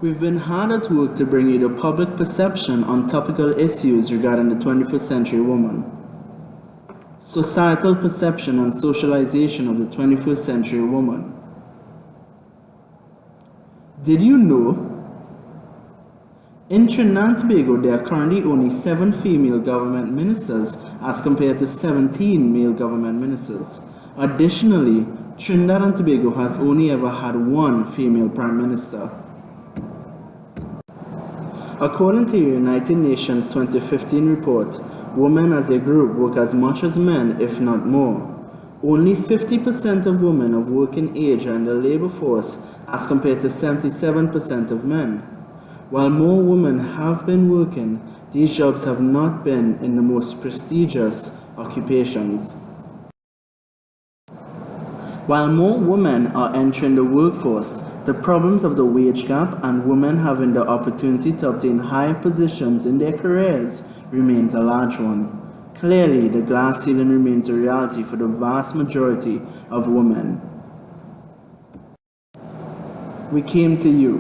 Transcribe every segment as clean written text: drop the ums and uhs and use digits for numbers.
We've been hard at work to bring you the public perception on topical issues regarding the 21st century woman. Societal perception and socialization of the 21st century woman. Did you know? In Trinidad and Tobago, there are currently only 7 female government ministers as compared to 17 male government ministers. Additionally, Trinidad and Tobago has only ever had 1 female prime minister. According to the United Nations 2015 report, women as a group work as much as men, if not more. Only 50% of women of working age are in the labor force as compared to 77% of men. While more women have been working, these jobs have not been in the most prestigious occupations. While more women are entering the workforce, the problems of the wage gap and women having the opportunity to obtain higher positions in their careers remains a large one. Clearly, the glass ceiling remains a reality for the vast majority of women. We came to you.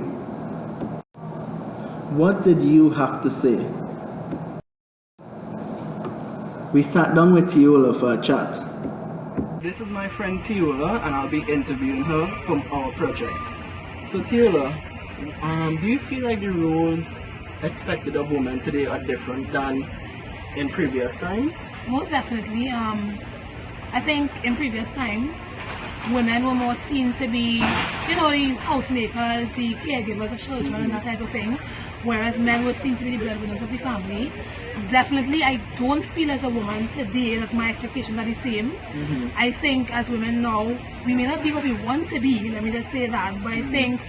What did you have to say? We sat down with Tiola for a chat. This is my friend Tiola, and I'll be interviewing her from our project. So Tiola, do you feel like the roles expected of women today are different than in previous times? Most definitely. I think in previous times, women were more seen to be, the housemakers, the caregivers of children, and that type of thing, whereas men were seen to be the breadwinners of the family. Definitely, I don't feel as a woman today that my expectations are the same. I think as women now, we may not be what we want to be, let me just say that, but I think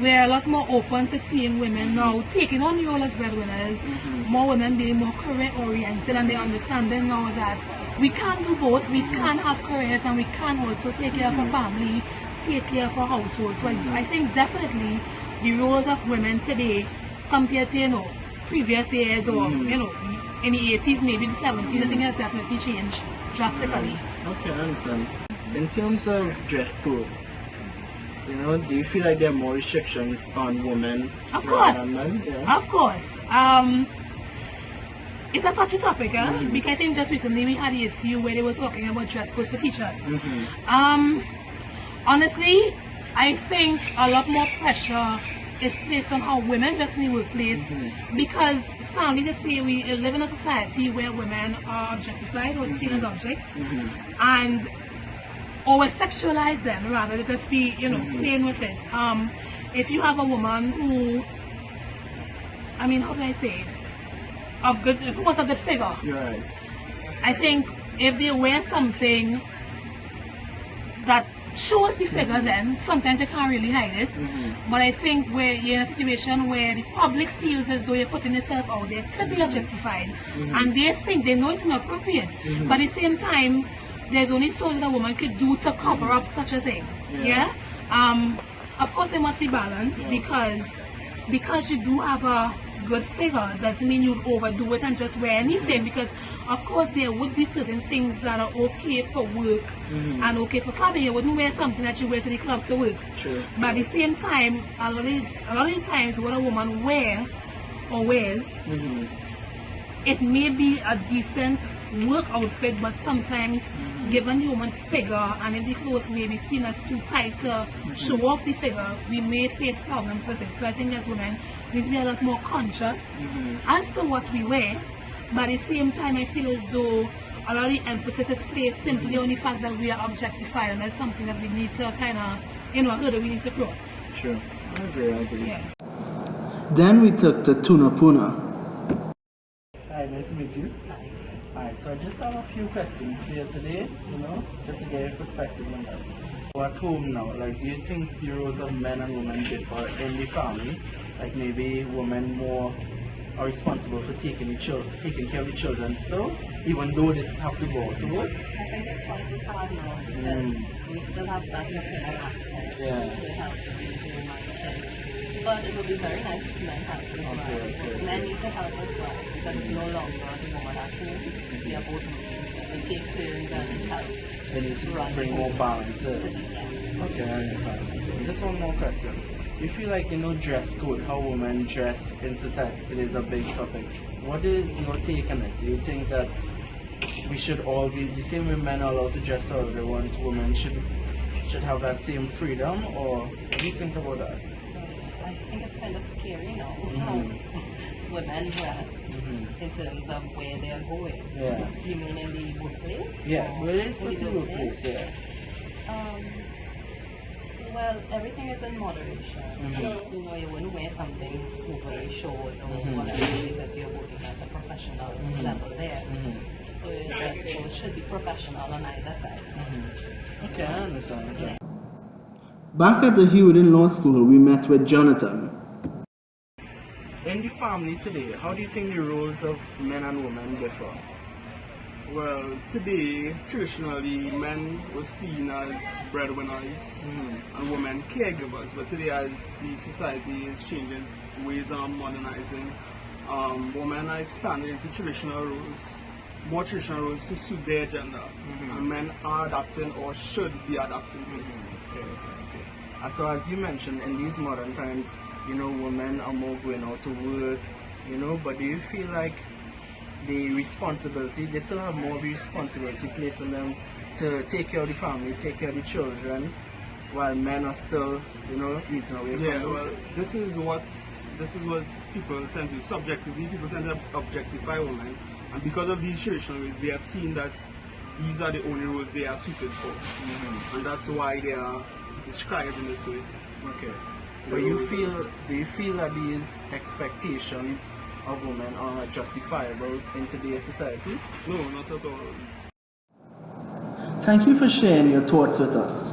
we're a lot more open to seeing women now taking on the role as breadwinners, more women being more career oriented, and they're understanding now that we can do both. We can have careers and we can also take care of our family, take care of our household. So I think definitely the roles of women today compared to previous years or in the 80s, maybe the 70s, I think has definitely changed drastically. Okay, I understand. In terms of dress code, do you feel like there are more restrictions on women than men? Yeah. Of course. It's a touchy topic, because I think just recently we had the issue where they were talking about dress code for teachers. Honestly, I think a lot more pressure is placed on how women dress in the workplace, because sadly to say we live in a society where women are objectified or seen as objects, and or sexualize them rather than just be playing with it. If you have a woman who, how can I say it, who was a good figure, right. I think if they wear something that shows the figure, then sometimes you can't really hide it. But I think where you're in a situation where the public feels as though you're putting yourself out there to be objectified, and they know it's inappropriate, but at the same time there's only so much that a woman could do to cover up such a thing. Of course there must be balance, because you do have a good figure doesn't mean you'd overdo it and just wear anything, because of course there would be certain things that are okay for work and okay for clubbing. You wouldn't wear something that you wear to the club to work. True. But at the same time, a lot of the times what a woman wears, it may be a decent work outfit, but sometimes given the woman's figure and if the clothes may be seen as too tight to show off the figure, we may face problems with it. So I think as women we need to be a lot more conscious as to what we wear, but at the same time I feel as though a lot of the emphasis is placed simply on the fact that we are objectified, and that's something that we need to kind of hurdle we need to cross. Sure, I agree. Yeah. Then we took to Tuna Puna. Hi, nice to meet you. Alright, so I just have a few questions for you today, just to get your perspective on that. So at home now, do you think the roles of men and women differ in the family? Like maybe women more are responsible for taking care of the children still, even though they have to go out to work? I think it's twice as hard now, because we still have that maternal aspect to help with the kids. But it would be very nice if men help as well. Okay. Men need to help as well, because it's no longer the woman at home. We are both working, so we take turns and help. They need to bring more balance. Yes. Okay, I understand. Just one more question. you feel like, dress code, how women dress in society today is a big topic. What is your take on it? Do you think that we should all be the same way men are allowed to dress how they want, women should have that same freedom, or what do you think about that? I think it's kind of scary now how women dress in terms of where they're going. Yeah. You mean in the workplace? Yeah, where is the workplace? Yeah. Well, everything is in moderation. You wouldn't wear something overly short or whatever because you're working as a professional level there. So your dress code should be professional on either side. Okay, I understand. Yeah. Back at the Hugh Law School, we met with Jonathan. In the family today, how do you think the roles of men and women differ? Well, today, traditionally, men were seen as breadwinners and women caregivers. But today, as the society is changing, ways are modernizing, women are expanding into traditional roles, more traditional roles to suit their gender. And men are adapting or should be adapting to it. Okay. So as you mentioned, in these modern times, women are more going out to work, but do you feel like the responsibility, they still have more responsibility placed on them to take care of the family, take care of the children, while men are still, eating away from them? Well, this is what people tend to, subjectively, people tend to objectify women. And because of these traditional ways, they are seeing that these are the only roles they are suited for. And that's why they are described in this way. Okay. But do you feel that these expectations of women are justifiable in today's society? No, not at all. Thank you for sharing your thoughts with us.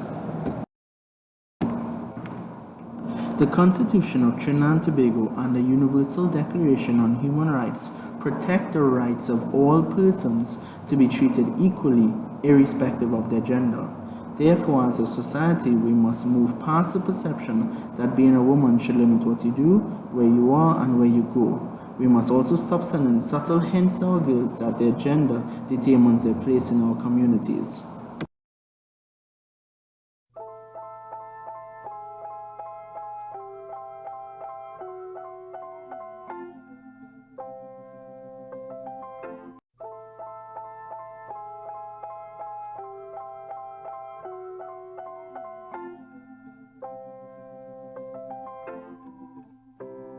The Constitution of Trinidad and Tobago and the Universal Declaration on Human Rights protect the rights of all persons to be treated equally, irrespective of their gender. Therefore, as a society, we must move past the perception that being a woman should limit what you do, where you are, and where you go. We must also stop sending subtle hints to our girls that their gender determines their place in our communities.